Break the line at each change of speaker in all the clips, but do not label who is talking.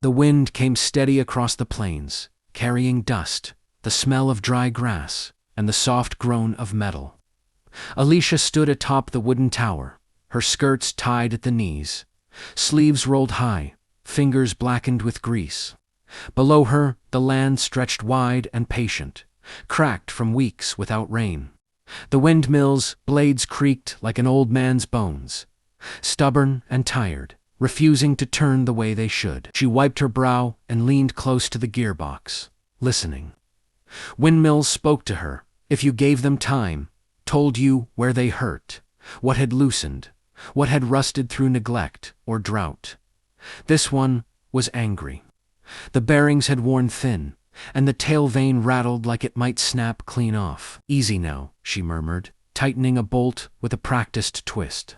The wind came steady across the plains, carrying dust, the smell of dry grass, and the soft groan of metal. Alicia stood atop the wooden tower, her skirts tied at the knees, sleeves rolled high, fingers blackened with grease. Below her, the land stretched wide and patient, cracked from weeks without rain. The windmill's blades creaked like an old man's bones, stubborn and tired, refusing to turn the way they should. She wiped her brow and leaned close to the gearbox, listening. Windmills spoke to her, if you gave them time, told you where they hurt, what had loosened, what had rusted through neglect or drought. This one was angry. The bearings had worn thin, and the tail vane rattled like it might snap clean off. "Easy now," she murmured, tightening a bolt with a practiced twist.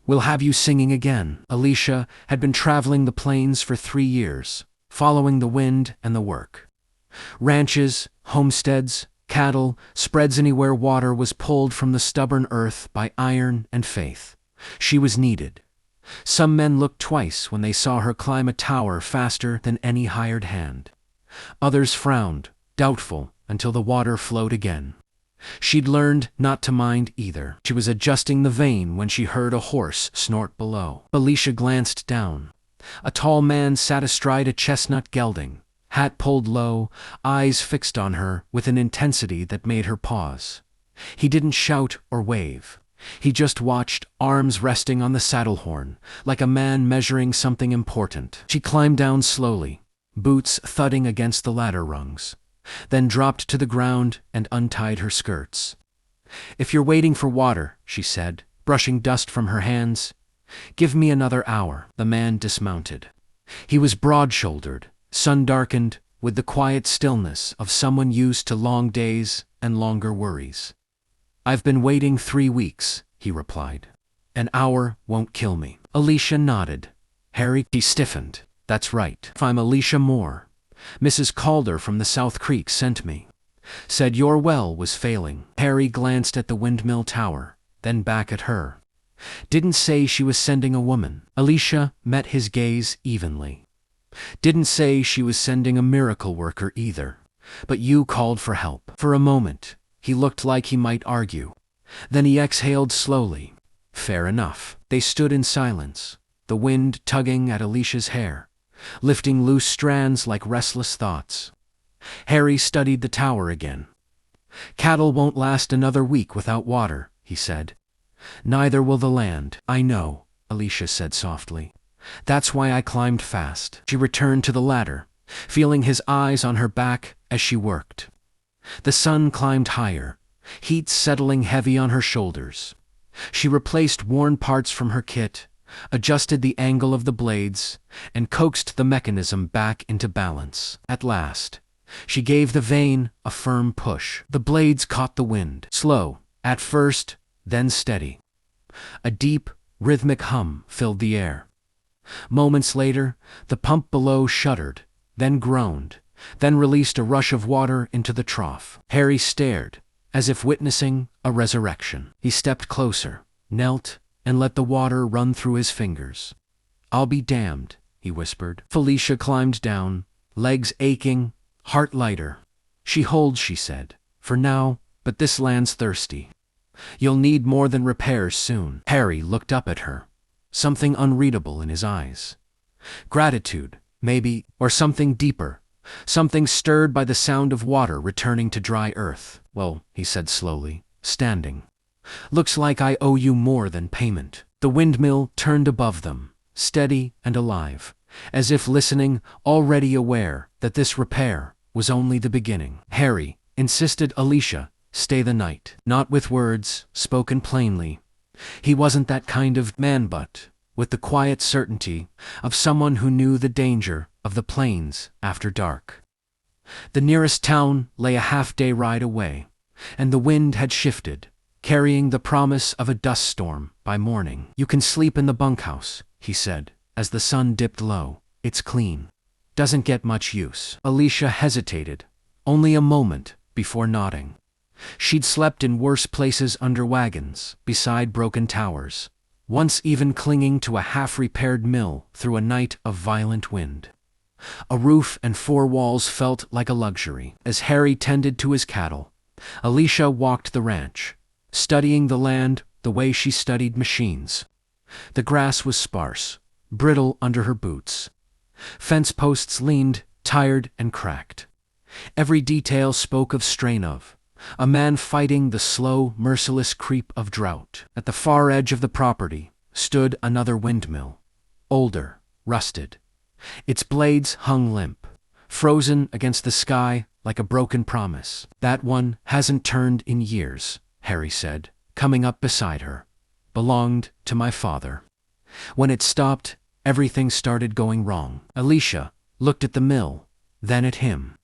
"We'll have you singing again." Alicia had been traveling the plains for 3 years, following the wind and the work. Ranches, homesteads, cattle, spreads anywhere water was pulled from the stubborn earth by iron and faith. She was needed. Some men looked twice when they saw her climb a tower faster than any hired hand. Others frowned, doubtful, until the water flowed again. She'd learned not to mind either. She was adjusting the vane when she heard a horse snort below. Alicia glanced down. A tall man sat astride a chestnut gelding, hat pulled low, eyes fixed on her with an intensity that made her pause. He didn't shout or wave. He just watched, arms resting on the saddle horn, like a man measuring something important. She climbed down slowly, boots thudding against the ladder rungs, then dropped to the ground and untied her skirts. "If you're waiting for water," she said, brushing dust from her hands, "give me another hour." The man dismounted. He was broad-shouldered, sun-darkened, with the quiet stillness of someone used to long days and longer worries. "I've been waiting 3 weeks," he replied. "An hour won't kill me." Alicia nodded. "Harry," he stiffened. "That's right. I'm Alicia Moore. Mrs. Calder from the South Creek sent me. Said your well was failing." Harry glanced at the windmill tower, then back at her. "Didn't say she was sending a woman." Alicia met his gaze evenly. "Didn't say she was sending a miracle worker either. But you called for help." For a moment, he looked like he might argue. Then he exhaled slowly. "Fair enough." They stood in silence, the wind tugging at Alicia's hair, lifting loose strands like restless thoughts. Harry studied the tower again. "Cattle won't last another week without water," he said. "Neither will the land." "I know," Alicia said softly. "That's why I climbed fast." She returned to the ladder, feeling his eyes on her back as she worked. The sun climbed higher, heat settling heavy on her shoulders. She replaced worn parts from her kit, adjusted the angle of the blades, and coaxed the mechanism back into balance. At last, she gave the vane a firm push. The blades caught the wind, slow at first, then steady. A deep, rhythmic hum filled the air. Moments later, the pump below shuddered, then groaned, then released a rush of water into the trough. Harry stared, as if witnessing a resurrection. He stepped closer, knelt, and let the water run through his fingers. "I'll be damned," he whispered. Felicia climbed down, legs aching, heart lighter. "She holds," she said, "for now, but this land's thirsty. You'll need more than repairs soon." Harry looked up at her, something unreadable in his eyes. Gratitude, maybe, or something deeper, something stirred by the sound of water returning to dry earth. "Well," he said slowly, standing, "looks like I owe you more than payment." The windmill turned above them, steady and alive, as if listening, already aware that this repair was only the beginning. "Harry," insisted Alicia, "stay the night." Not with words, spoken plainly. He wasn't that kind of man, but with the quiet certainty of someone who knew the danger of the plains after dark. The nearest town lay a half-day ride away, and the wind had shifted, carrying the promise of a dust storm by morning. "You can sleep in the bunkhouse," he said, as the sun dipped low. "It's clean. Doesn't get much use." Alicia hesitated, only a moment, before nodding. She'd slept in worse places under wagons, beside broken towers, once even clinging to a half-repaired mill through a night of violent wind. A roof and four walls felt like a luxury. As Harry tended to his cattle, Alicia walked the ranch, studying the land the way she studied machines. The grass was sparse, brittle under her boots. Fence posts leaned, tired and cracked. Every detail spoke of strain of a man fighting the slow, merciless creep of drought. At the far edge of the property stood another windmill, older, rusted. Its blades hung limp, frozen against the sky like a broken promise. "That one hasn't turned in years," Harry said, coming up beside her. "Belonged to my father. When it stopped, everything started going wrong." Alicia looked at the mill, then at him.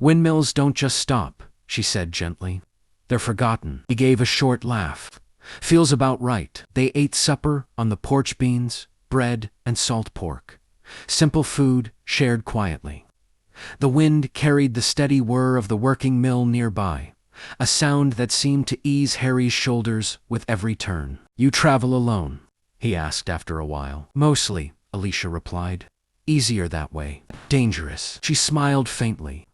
"Windmills don't just stop," she said gently. "They're forgotten." He gave a short laugh. "Feels about right." They ate supper on the porch, beans, bread, and salt pork. Simple food shared quietly. The wind carried the steady whir of the working mill nearby, a sound that seemed to ease Harry's shoulders with every turn. "You travel alone?" he asked after a while. "Mostly," Alicia replied. "Easier that way." "Dangerous." She smiled faintly.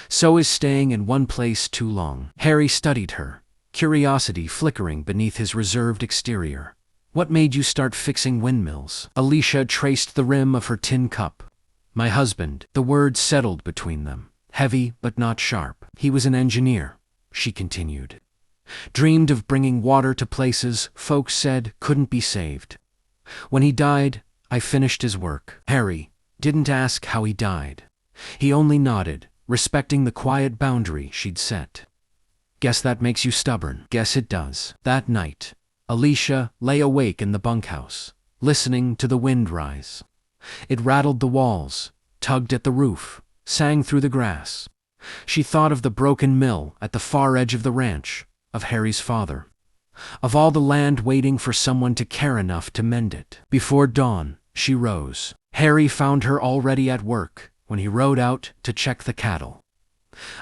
"So is staying in one place too long." Harry studied her, curiosity flickering beneath his reserved exterior. "What made you start fixing windmills?" Alicia traced the rim of her tin cup. "My husband." The words settled between them, heavy but not sharp. "He was an engineer," she continued. "Dreamed of bringing water to places folks said couldn't be saved. When he died, I finished his work." Harry didn't ask how he died. He only nodded, respecting the quiet boundary she'd set. "Guess that makes you stubborn." "Guess it does." That night, Alicia lay awake in the bunkhouse, listening to the wind rise. It rattled the walls, tugged at the roof, sang through the grass. She thought of the broken mill at the far edge of the ranch, of Harry's father, of all the land waiting for someone to care enough to mend it. Before dawn, she rose. Harry found her already at work when he rode out to check the cattle.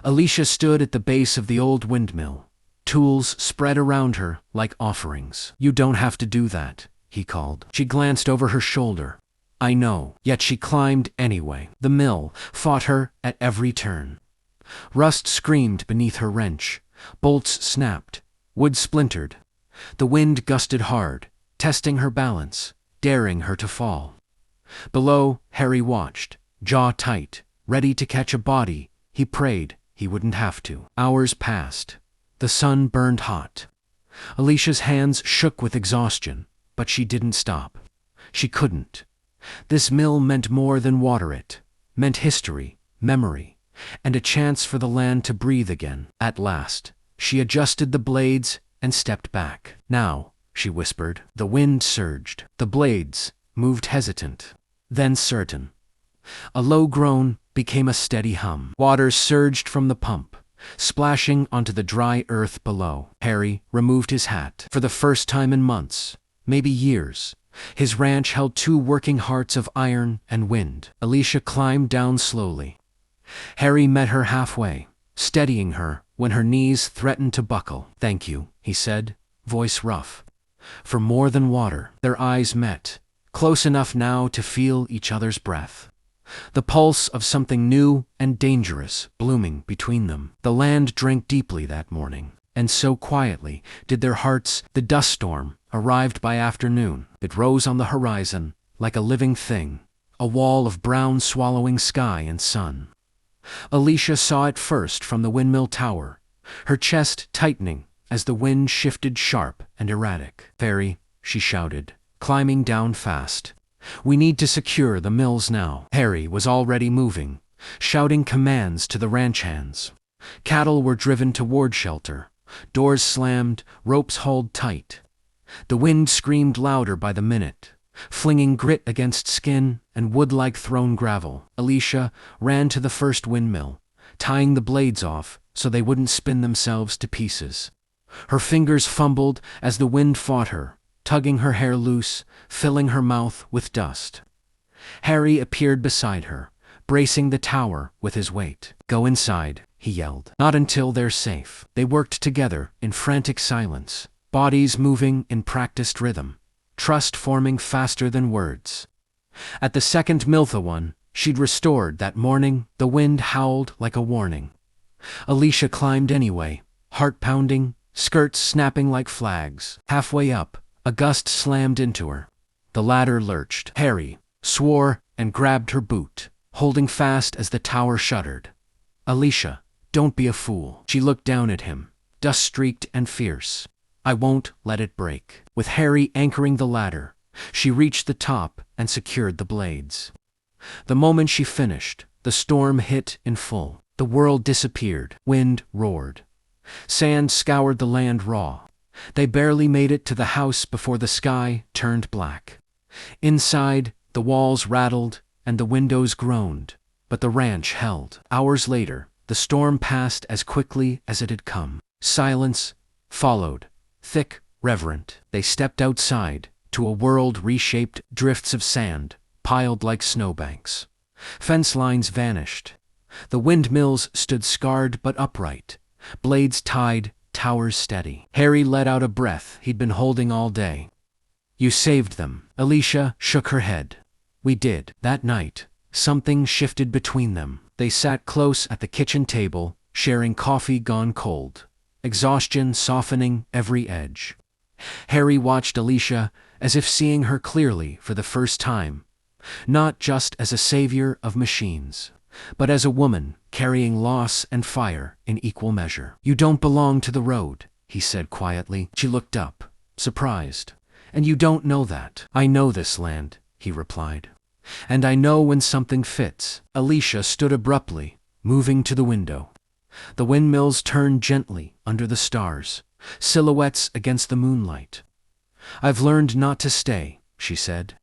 Alicia stood at the base of the old windmill, tools spread around her like offerings. "You don't have to do that," he called. She glanced over her shoulder. "I know." Yet she climbed anyway. The mill fought her at every turn. Rust screamed beneath her wrench. Bolts snapped. Wood splintered. The wind gusted hard, testing her balance, daring her to fall. Below, Harry watched, jaw tight, ready to catch a body. He prayed he wouldn't have to. Hours passed. The sun burned hot. Alicia's hands shook with exhaustion, but she didn't stop. She couldn't. This mill meant more than water. It meant history, memory, and a chance for the land to breathe again. At last, she adjusted the blades and stepped back. "Now," she whispered. The wind surged. The blades moved hesitant, then certain. A low groan became a steady hum. Water surged from the pump, splashing onto the dry earth below. Harry removed his hat. For the first time in months, maybe years, his ranch held two working hearts of iron and wind. Alicia climbed down slowly. Harry met her halfway, steadying her when her knees threatened to buckle. "Thank you," he said, voice rough. "For more than water." Their eyes met, close enough now to feel each other's breath. The pulse of something new and dangerous blooming between them. The land drank deeply that morning, and so quietly did their hearts. The dust storm arrived by afternoon. It rose on the horizon like a living thing, a wall of brown swallowing sky and sun. Alicia saw it first from the windmill tower, her chest tightening as the wind shifted sharp and erratic. "Harry," she shouted, climbing down fast. "We need to secure the mills now." Harry was already moving, shouting commands to the ranch hands. Cattle were driven toward shelter, doors slammed, ropes hauled tight. The wind screamed louder by the minute, flinging grit against skin and wood like thrown gravel. Alicia ran to the first windmill, tying the blades off so they wouldn't spin themselves to pieces. Her fingers fumbled as the wind fought her, tugging her hair loose, filling her mouth with dust. Harry appeared beside her, bracing the tower with his weight. "Go inside," he yelled. "Not until they're safe." They worked together in frantic silence, bodies moving in practiced rhythm, trust forming faster than words. At the second miltha one, she'd restored that morning, the wind howled like a warning. Alicia climbed anyway, heart pounding, skirts snapping like flags. Halfway up, a gust slammed into her. The ladder lurched. Harry swore and grabbed her boot, holding fast as the tower shuddered. Alicia, don't be a fool. She looked down at him, dust-streaked and fierce. I won't let it break. With Harry anchoring the ladder, she reached the top and secured the blades. The moment she finished, the storm hit in full. The world disappeared. Wind roared. Sand scoured the land raw. They barely made it to the house before the sky turned black. Inside, the walls rattled and the windows groaned, but the ranch held. Hours later, the storm passed as quickly as it had come. Silence followed, thick, reverent. They stepped outside, to a world reshaped, drifts of sand, piled like snowbanks. Fence lines vanished. The windmills stood scarred but upright, blades tied, towers steady. Harry let out a breath he'd been holding all day. You saved them. Alicia shook her head. We did. That night, something shifted between them. They sat close at the kitchen table, sharing coffee gone cold, exhaustion softening every edge. Harry watched Alicia as if seeing her clearly for the first time, not just as a savior of machines, but as a woman carrying loss and fire in equal measure. You don't belong to the road, he said quietly. She looked up, surprised. And you don't know that. I know this land, he replied. And I know when something fits. Alicia stood abruptly, moving to the window. The windmills turned gently under the stars, silhouettes against the moonlight. I've learned not to stay, she said.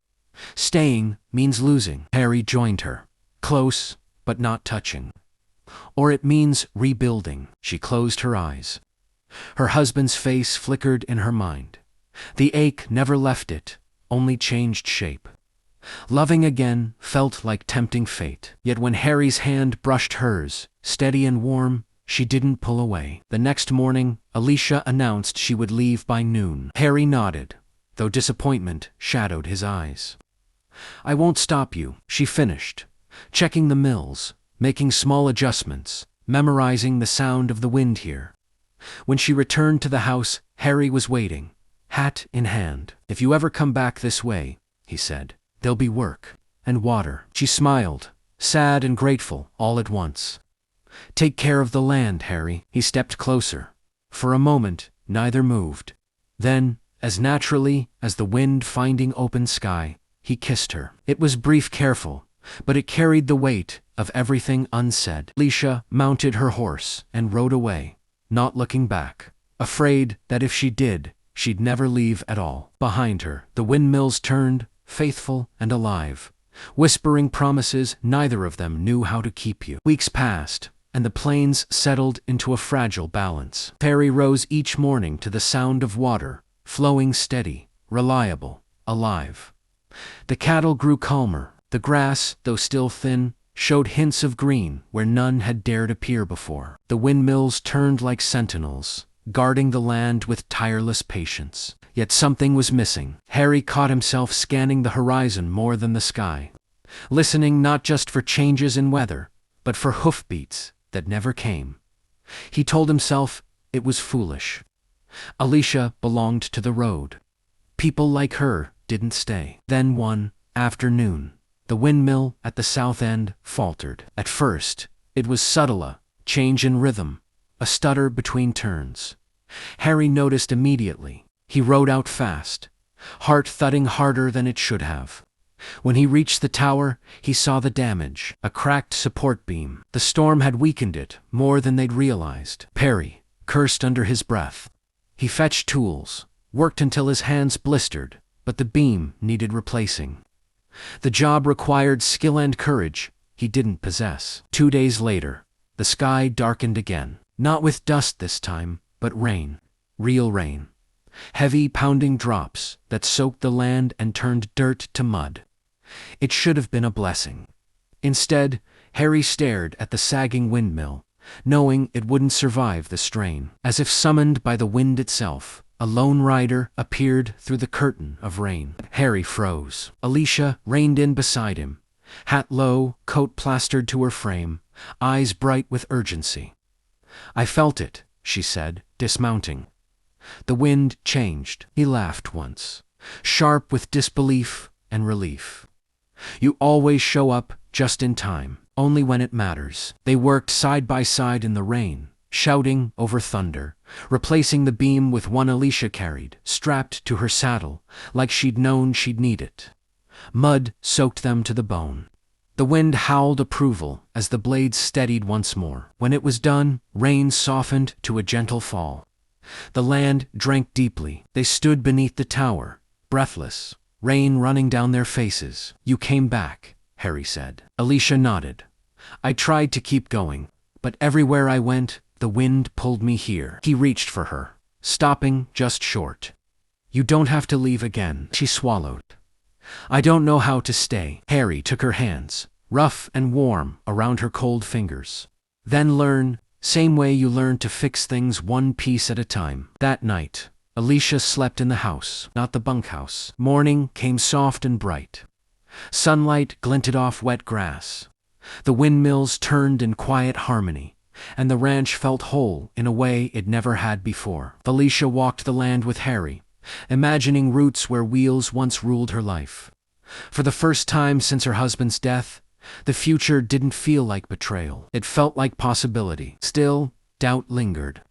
Staying means losing. Harry joined her, close but not touching. Or it means rebuilding. She closed her eyes. Her husband's face flickered in her mind. The ache never left it, only changed shape. Loving again felt like tempting fate. Yet when Harry's hand brushed hers, steady and warm, she didn't pull away. The next morning, Alicia announced she would leave by noon. Harry nodded, though disappointment shadowed his eyes. I won't stop you, she finished, checking the mills, making small adjustments, memorizing the sound of the wind here. When she returned to the house, Harry was waiting, hat in hand. If you ever come back this way, he said, there'll be work and water. She smiled, sad and grateful all at once. Take care of the land, Harry. He stepped closer. For a moment, neither moved. Then, as naturally as the wind finding open sky, he kissed her. It was brief, careful, but it carried the weight of everything unsaid. Alicia mounted her horse and rode away, not looking back, afraid that if she did, she'd never leave at all. Behind her, the windmills turned, faithful and alive, whispering promises neither of them knew how to keep you. Weeks passed, and the plains settled into a fragile balance. Harry rose each morning to the sound of water, flowing steady, reliable, alive. The cattle grew calmer. The grass, though still thin, showed hints of green where none had dared appear before. The windmills turned like sentinels, guarding the land with tireless patience. Yet something was missing. Harry caught himself scanning the horizon more than the sky, listening not just for changes in weather, but for hoofbeats that never came. He told himself it was foolish. Alicia belonged to the road. People like her didn't stay. Then one afternoon, the windmill at the south end faltered. At first, it was subtle, a change in rhythm, a stutter between turns. Harry noticed immediately. He rode out fast, heart thudding harder than it should have. When he reached the tower, he saw the damage, a cracked support beam. The storm had weakened it more than they'd realized. Perry cursed under his breath. He fetched tools, worked until his hands blistered, but the beam needed replacing. The job required skill and courage he didn't possess. 2 days later, the sky darkened again, not with dust this time, but rain, real rain. Heavy pounding drops that soaked the land and turned dirt to mud. It should have been a blessing. Instead, Harry stared at the sagging windmill, knowing it wouldn't survive the strain. As if summoned by the wind itself, a lone rider appeared through the curtain of rain. Harry froze. Alicia reined in beside him, Hat low, coat plastered to her frame, eyes bright with urgency. "I felt it," she said, dismounting. The wind changed. He laughed once, sharp with disbelief and relief. "You always show up just in time, only when it matters." They worked side by side in the rain, shouting over thunder, replacing the beam with one Alicia carried, strapped to her saddle, like she'd known she'd need it. Mud soaked them to the bone. The wind howled approval as the blades steadied once more. When it was done, rain softened to a gentle fall. The land drank deeply. They stood beneath the tower, breathless, rain running down their faces. "You came back," Harry said. Alicia nodded. "I tried to keep going, but everywhere I went, the wind pulled me here." He reached for her, stopping just short. "You don't have to leave again," she swallowed. "I don't know how to stay." Harry took her hands, rough and warm, around her cold fingers. "Then learn, same way you learn to fix things one piece at a time." That night, Alicia slept in the house, not the bunkhouse. Morning came soft and bright. Sunlight glinted off wet grass. The windmills turned in quiet harmony, and the ranch felt whole in a way it never had before. Alicia walked the land with Harry, imagining routes where wheels once ruled her life. For the first time since her husband's death, the future didn't feel like betrayal. It felt like possibility. Still, doubt lingered.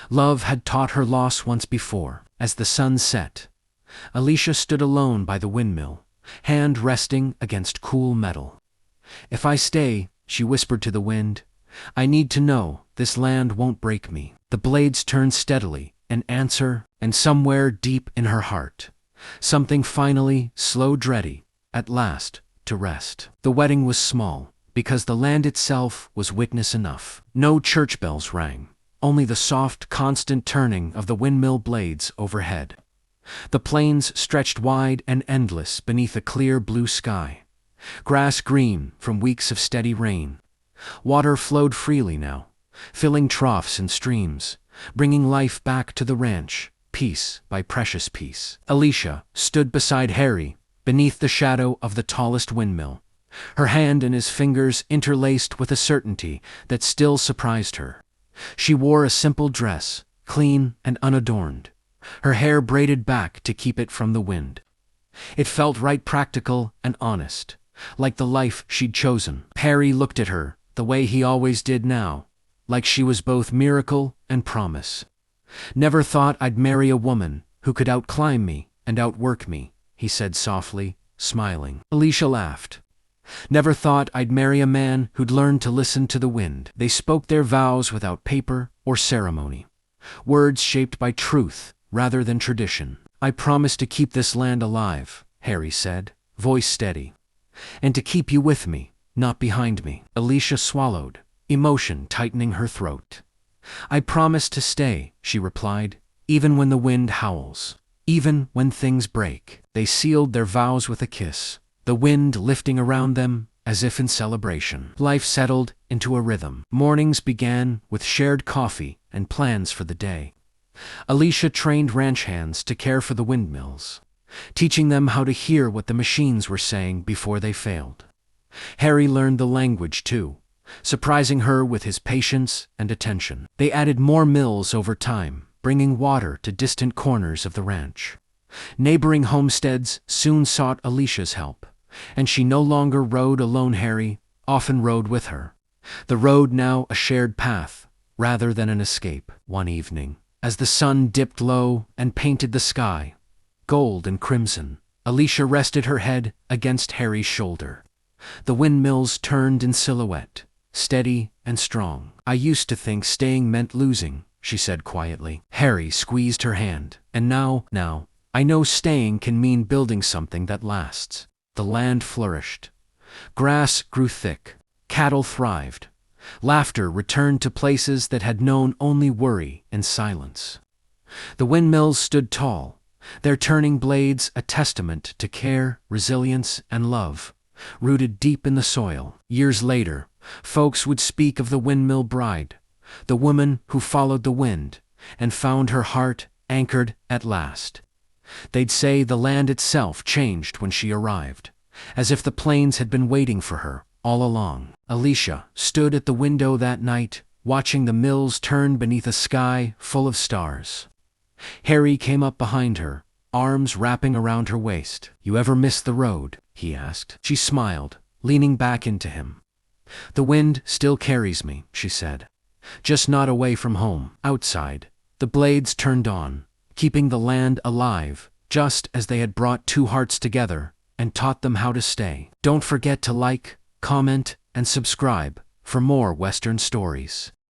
Love had taught her loss once before. As the sun set, Alicia stood alone by the windmill, hand resting against cool metal. "If I stay," she whispered to the wind, "I need to know this land won't break me." The blades turned steadily, an answer, and somewhere deep in her heart, something finally slowed ready, at last, to rest. The wedding was small, because the land itself was witness enough. No church bells rang, only the soft, constant turning of the windmill blades overhead. The plains stretched wide and endless beneath a clear blue sky, grass green from weeks of steady rain. Water flowed freely now, filling troughs and streams, bringing life back to the ranch, piece by precious piece. Alicia stood beside Harry, beneath the shadow of the tallest windmill, her hand and his fingers interlaced with a certainty that still surprised her. She wore a simple dress, clean and unadorned, her hair braided back to keep it from the wind. It felt right, practical and honest, like the life she'd chosen. Harry looked at her the way he always did now, like she was both miracle and promise. "Never thought I'd marry a woman who could outclimb me and outwork me," he said softly, smiling. Alicia laughed. "Never thought I'd marry a man who'd learned to listen to the wind." They spoke their vows without paper or ceremony, words shaped by truth rather than tradition. "I promise to keep this land alive," Harry said, voice steady, "and to keep you with me, not behind me." Alicia swallowed, emotion tightening her throat. "I promise to stay," she replied, "even when the wind howls, even when things break." They sealed their vows with a kiss, the wind lifting around them as if in celebration. Life settled into a rhythm. Mornings began with shared coffee and plans for the day. Alicia trained ranch hands to care for the windmills, teaching them how to hear what the machines were saying before they failed. Harry learned the language too, surprising her with his patience and attention. They added more mills over time, bringing water to distant corners of the ranch. Neighboring homesteads soon sought Alicia's help, and she no longer rode alone. Harry often rode with her, the road now a shared path rather than an escape. One evening, as the sun dipped low and painted the sky gold and crimson, Alicia rested her head against Harry's shoulder. The windmills turned in silhouette, steady and strong. "I used to think staying meant losing," she said quietly. Harry squeezed her hand. "And now, I know staying can mean building something that lasts." The land flourished. Grass grew thick, cattle thrived, laughter returned to places that had known only worry and silence. The windmills stood tall, their turning blades a testament to care, resilience, and love, rooted deep in the soil. Years later, folks would speak of the Windmill Bride, the woman who followed the wind and found her heart anchored at last. They'd say the land itself changed when she arrived, as if the plains had been waiting for her all along. Alicia stood at the window that night, watching the mills turn beneath a sky full of stars. Harry came up behind her, arms wrapping around her waist. "You ever miss the road?" he asked. She smiled, leaning back into him. "The wind still carries me," she said. "Just not away from home." Outside, the blades turned on, keeping the land alive, just as they had brought two hearts together and taught them how to stay. Don't forget to like, comment, and subscribe for more Western stories.